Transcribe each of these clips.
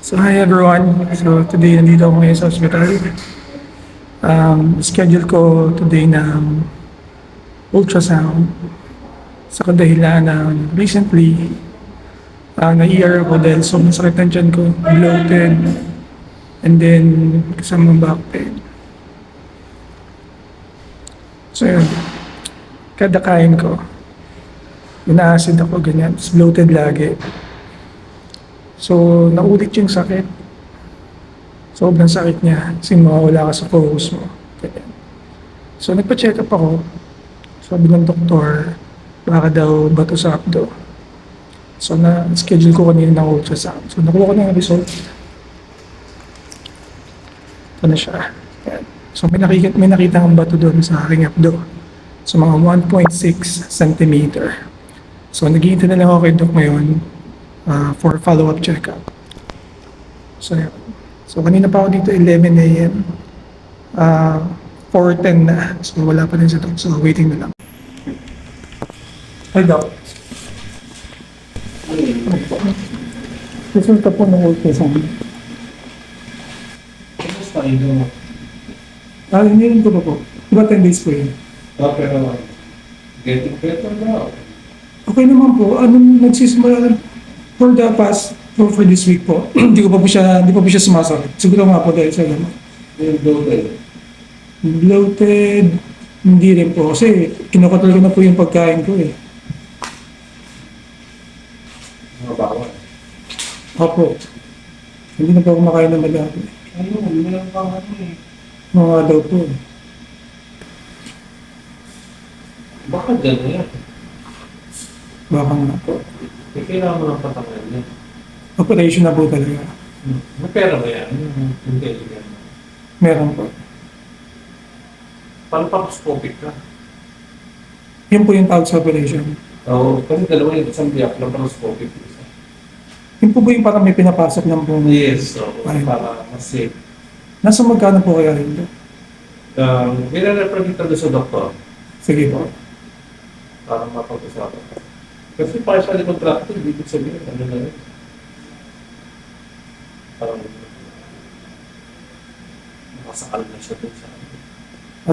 So hi everyone. So today nandito ako ngayon sa hospital. Schedule ko today ng ultrasound sa kadahilan ng recently na-ER ako dahil sobrang sakit ng tiyan ko, bloated, and then kasama back pain. So yun, kada kain ko, ina-acid ako ganyan, tapos bloated lagi. So, naulit yung sakit. Sobrang sakit niya kasi mawawala ka sa focus mo. Ganyan. So, nagpa-check up ako. Sabi ng doktor, baka daw bato sa abdo. So, na-schedule ko kanina ng ultrasound. So, nakuha ko na yung result. Ito na siya. Yan. So, may nakita kang bato doon sa aking abdo. So, mga 1.6 cm. So, naghihintay na lang ako kay Doc ngayon for follow-up checkup. So, yun. So, kanina pa ako dito 11 a.m. 4:10 na. So, wala pa rin si Doc. So, waiting na lang. Hi, Doc. Resulta po ng ultrasound. Kumusta ito? Hindi ko pa po. Diba 10 days po yun? Pero getting better now. Okay naman po. Nagsisimula for the past, for this week po, hindi pa po siya sumasakit. Siguro nga po dahil sa gano'n. Yung bloated. Bloated, hindi rin po. Kasi kinakatal ko na po yung pagkain ko eh. Mga bawal. Opo. Hindi na po ako makain ng madami. Ayun, hindi lang pang ano eh. Mga daw po. Baka gano'n yan. Baka nga po. Eh, kailangan mo ng patanggal niya. Operation na po talaga. May pera ba yan? Hindi yan. Meron po. Paano paposcopic ka? Yun po yung tawag sa operation. Oo, kasi dalawa yung isang biyak lang paposcopic. Yun po ba yung parang may pinapasok ng po? Yes, so Ayun. para mas safe. Nasa magkano po kaya yun? Nire-refer kita doon sa doktor Sige po. para mapag-usapan. Kasi partially contracted, ibig sabihin, ano na yun? Parang nakasakal na siya doon sa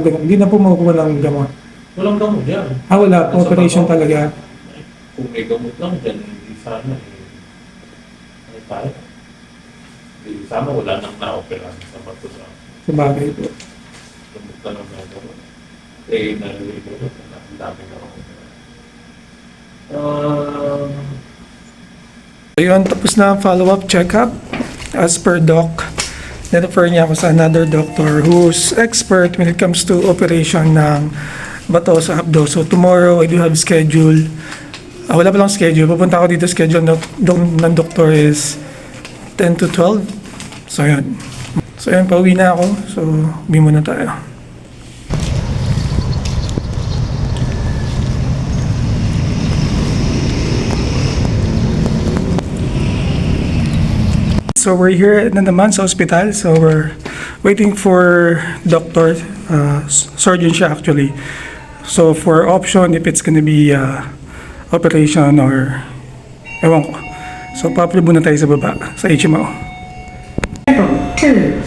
Ganun. Hindi na po makukuha ng gamot. walang gamot yan. Wala po. Nasa Operation baba. talaga. Kung may gamot lang dyan, hindi sana ay tayo. Hindi sana wala nang na-opera sa bato sa Sa bagay po. gamot na lang na gamot. Eh, naliligo na ang dami na opera. Ayun, tapos na ang follow-up check-up. As per doc, na-refer niya ako sa another doctor who's expert when it comes to operation ng bato sa abdo. So tomorrow, I do have schedule. Wala pa lang schedule. Pupunta ako dito, schedule ng doctor is 10 to 12. So yun. So yun, pauwi na ako. So, uwi muna tayo. So we're here na naman sa hospital. So we're waiting for doctor, surgeon siya actually. So for option, if it's gonna be operation or ewan ko. So probably muna tayo sa baba, sa HMO. Two.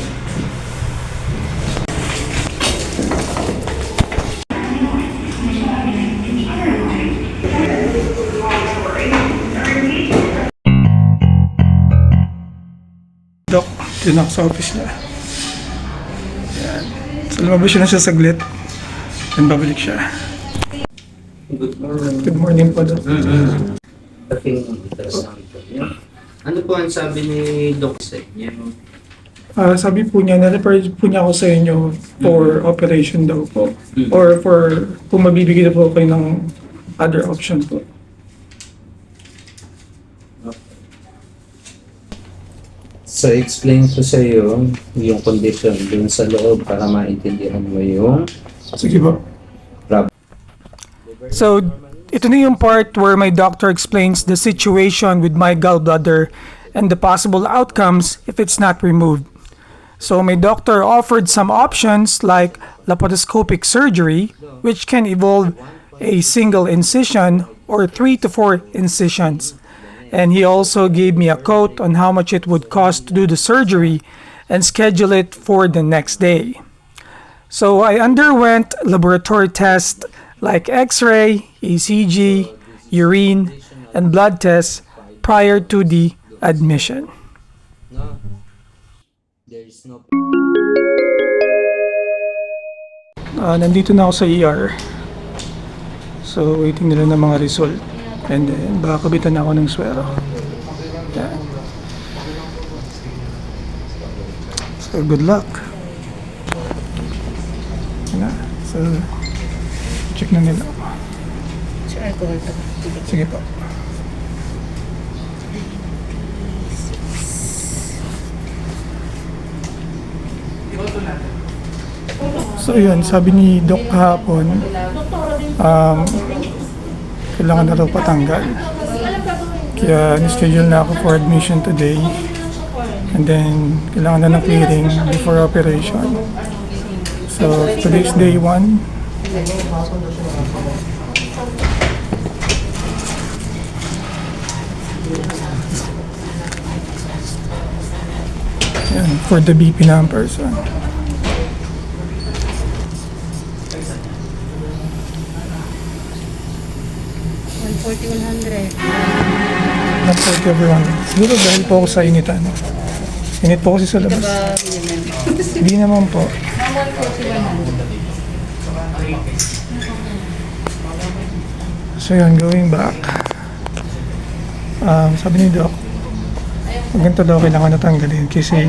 Doc, yun ako sa office niya. Yan. So lumabas siya na siya saglit. Then babalik siya. Good morning. Good morning po, Doc. Dating ultrasound po niyo. Ano po ang sabi ni Doc sa inyo? Sabi po niya, na-refer po niya ako sa inyo for operation daw po. Or for, kung mabibigay na po kayo ng other option po. So, explain ko sa iyo yung condition dun sa loob para maintindihan mo yung Sige po. problem. So, ito na yung part where my doctor explains the situation with my gallbladder and the possible outcomes if it's not removed. So, my doctor offered some options like laparoscopic surgery, which can involve a single incision or 3 to 4 incisions. And he also gave me a quote on how much it would cost to do the surgery and schedule it for the next day. So I underwent laboratory tests like X-ray, ECG, urine, and blood tests prior to the admission. No. There is no Nandito na ako sa ER. So waiting nila ng mga result. And then baka kabitan na ako ng swero. Yan. So good luck. Yan na. So check na nila. Sige po. So yun, sabi ni Doc kahapon, kailangan na daw patanggal. Kaya ni-schedule na ako for admission today. And then, kailangan na ng clearing before operation. So, today's day 1. Yan, for the BP numbers. 140-100. Nag-40 everyone. Siguro dahil po ako sa initan. Init po kasi sa labas. Hindi naman po. 140-100. So yun, going back. Sabi ni Doc, pag ganito daw kailangan natanggalin kasi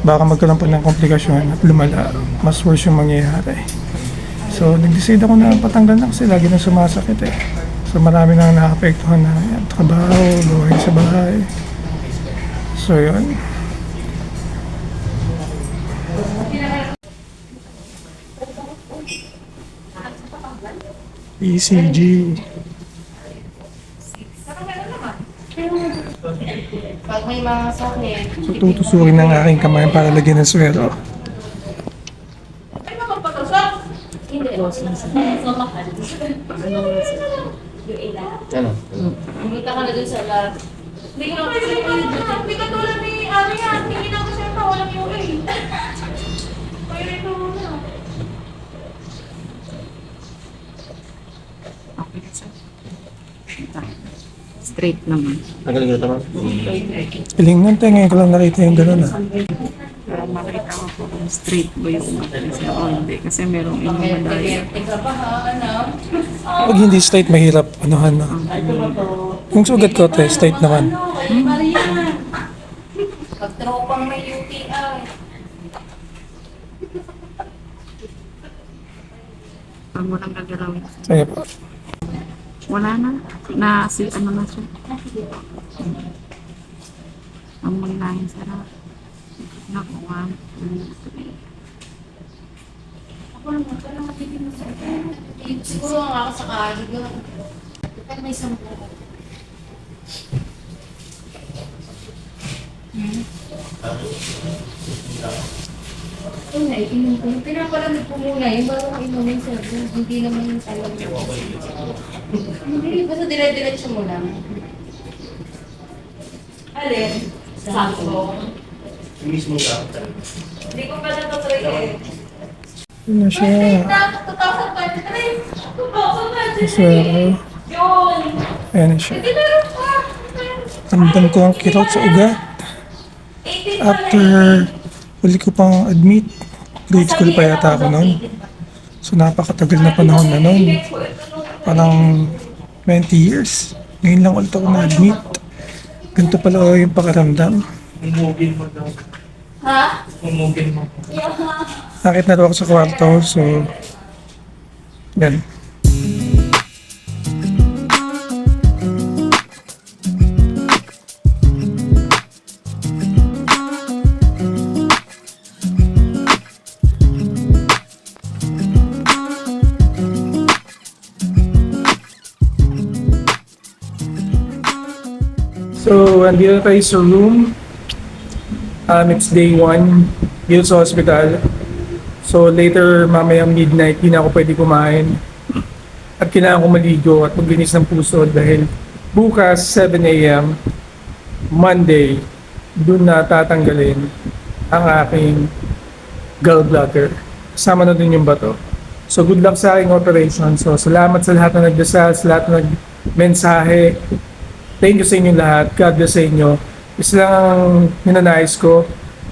baka magkaroon pa ng komplikasyon at lumala. Mas worse yung mangyayari. So nag-decide ako na patanggal na kasi lagi nang sumasakit eh. So marami nang naapektuhan na yan, trabaho, gawain sa bahay. So yun. ECG. Pag may mga sakit. So tutusukin ng aking kamay para lagyan ng swero. Hindi. ano? Umita ka na dun sa lab. Hindi ka tulad ni ano yan, tingin ako siya pa, walang UA. Kaya ito muna. Straight naman. Nagaling na tama? Piling nun tayo, ngayon ko lang nakita yung gano'n ah. Para makita ko po kung straight ba yung kasi o hindi. Kasi merong inumadaya. Pag hindi straight, mahirap anuhan na. Yung sugat ko, te, straight naman. Pag tropang may UTI. Pag walang gagalaw. Sige po. Wala na. Ano na siya. Ang maglaing sarap. Naku, ma'am. Siguro ang ako sa kalig. Kapag may 10. Una, inom ko. Pinapalamig ko muna yun bago ko inumin sir. Hindi naman yung alam ko. Hindi, basta dire-diretso mo lang. Alin? Sakto. Mismo doctor. Hindi ko pa natutry eh. Yun na siya. 2023. 2023. Swero. Yun. Ayan na siya. Hindi meron pa. Ramdam ko ang kirot sa ugat. 18 After huli ko pang admit, grade school pa yata ako noon. So napakatagal na panahon na noon. Parang 20 years. Ngayon lang ulit ako na-admit. Ganito pala yung pakaramdam. Umugin mo daw. Ha? Umugin mo. Nakit na rin ako sa kwarto, so yan. So, andito na tayo sa room. It's day 1 dito sa hospital. So, later, mamayang midnight, hindi na ako pwede kumain. At kailangan ko maligo at maglinis ng puso dahil bukas 7 a.m. Monday, dun na tatanggalin ang aking gallbladder. Kasama na din yung bato. So good luck sa aking operation. So salamat sa lahat na nagdasal, sa lahat na nagmensahe. Thank you sa inyo lahat. God bless sa inyo. Isa lang ang ninanais ko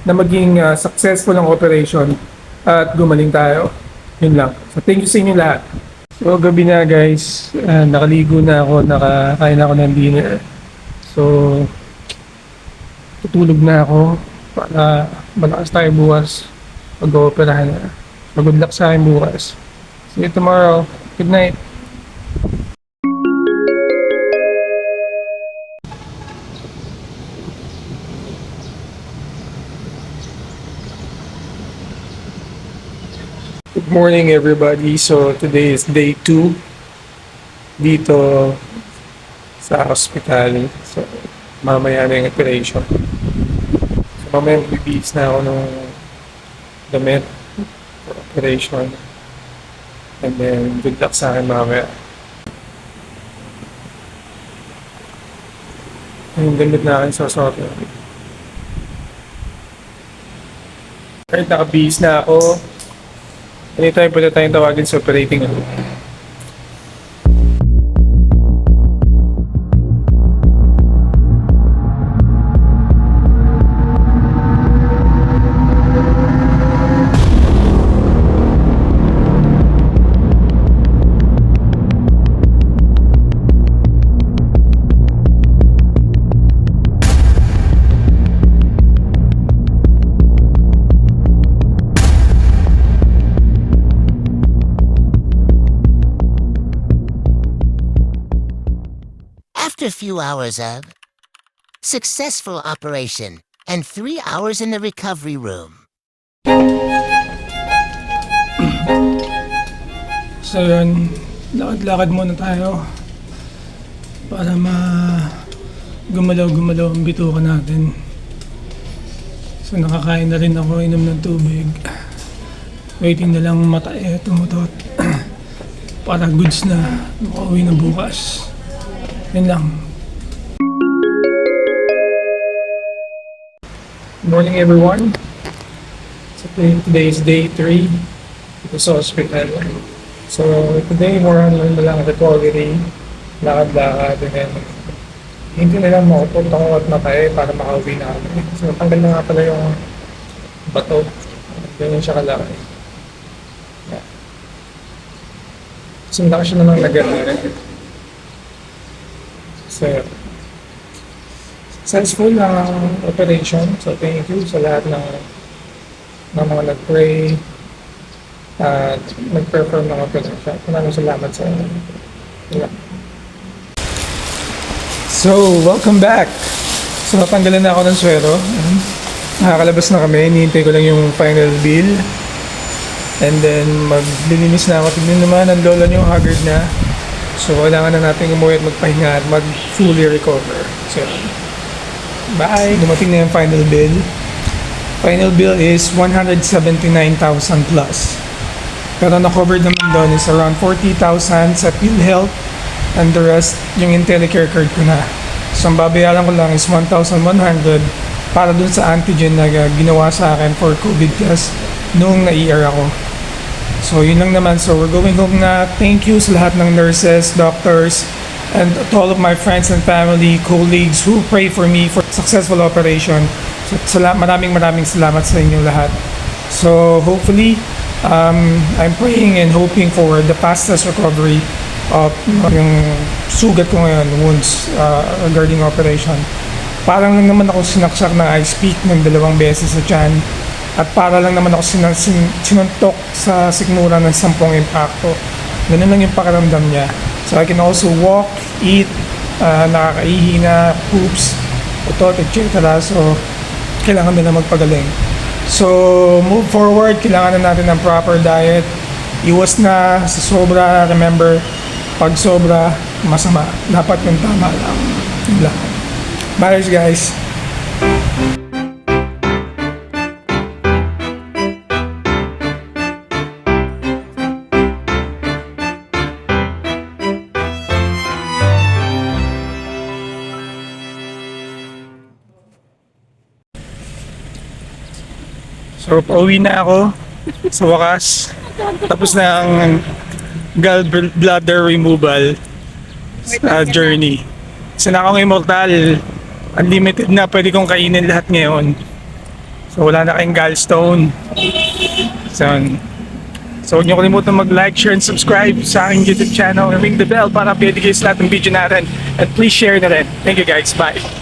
na maging successful ang operation at gumaling tayo. Yun lang. So thank you sa inyo lahat. So gabi na guys. Nakaligo na ako. Nakakain ako ng dinner. So tutulog na ako para malakas tayo bukas pag-ooperahan na. So good luck sa akin bukas. See you tomorrow. Good night. Good morning everybody. So today is day 2 dito sa hospital. So mamaya na yung operation. So mamaya bibihis na ako ng damit for operation. And then good luck sa akin mamaya. Yung damit na akin sa soto. Kahit nakabihis na ako, anytime pwede tayong tawagin sa operating room. After a few hours of successful operation and 3 hours in the recovery room. So yun, lakad-lakad muna tayo para gumalaw-gumalaw ang bituka natin. So nakakain na rin ako, inom ng tubig. Waiting na lang matae, tumutot. Para goods na, makauwi na bukas. Yun lang. Good morning everyone. So today is day 3 dito sa hospital. So today more on na lang recovery, lakad-lakad, and then hindi na lang makapot ako at matay para makauwi na kami. So tanggal na nga pala yung bato. Ganyan siya kalaki. Yeah. So malaki siya na lang nag-alala. So, successful ang operation. So, thank you sa lahat ng mga nag-pray at nag-perform ng operation. Maraming salamat sa inyo. So, welcome back! So, natanggalan na ako ng swero. Nakakalabas na kami. Hinihintay ko lang yung final bill. And then, maglilinis na ako. Tignan naman, ang lola niyo, haggard na. So, kailangan na natin umuwi at magpahinga at mag-fully recover. So, bye! Dumating na yung final bill. Final bill is 179,000 plus. Pero na-covered naman doon is around 40,000 sa PhilHealth and the rest, yung IntelliCare card ko na. So, ang babayaran ko lang is 1,100 para dun sa antigen na ginawa sa akin for COVID test noong na-ER ako. So, yun lang naman. So, we're going home na. Thank you sa lahat ng nurses, doctors, and to all of my friends and family, colleagues who pray for me for successful operation. So, maraming salamat sa inyo lahat. So, hopefully, I'm praying and hoping for the fastest recovery of yung sugat ko ngayon, wounds regarding operation. Parang lang naman ako sinaksak ng ice pick ng 2 beses sa tiyan. At para lang naman ako sinuntok sa sikmura ng 10 impacto. Ganun lang yung pakiramdam niya. So I can also walk, eat, nakakaihi na, poops, utot, etc. So kailangan din na magpagaling. So move forward, kailangan na natin ng proper diet. Iwas na sa sobra. Remember, pag sobra, masama. Dapat yung tama lang. Yun lang. Bye guys. So, pauwi na ako sa wakas. Tapos na ang gallbladder removal journey. Kasi na akong immortal. Unlimited na, pwede kong kainin lahat ngayon. So, wala na kayong gallstone. So, huwag niyo kalimutan mag-like, share, and subscribe sa aking YouTube channel and ring the bell para update kayo sa lahat ng video natin. And please share na rin. Thank you guys. Bye.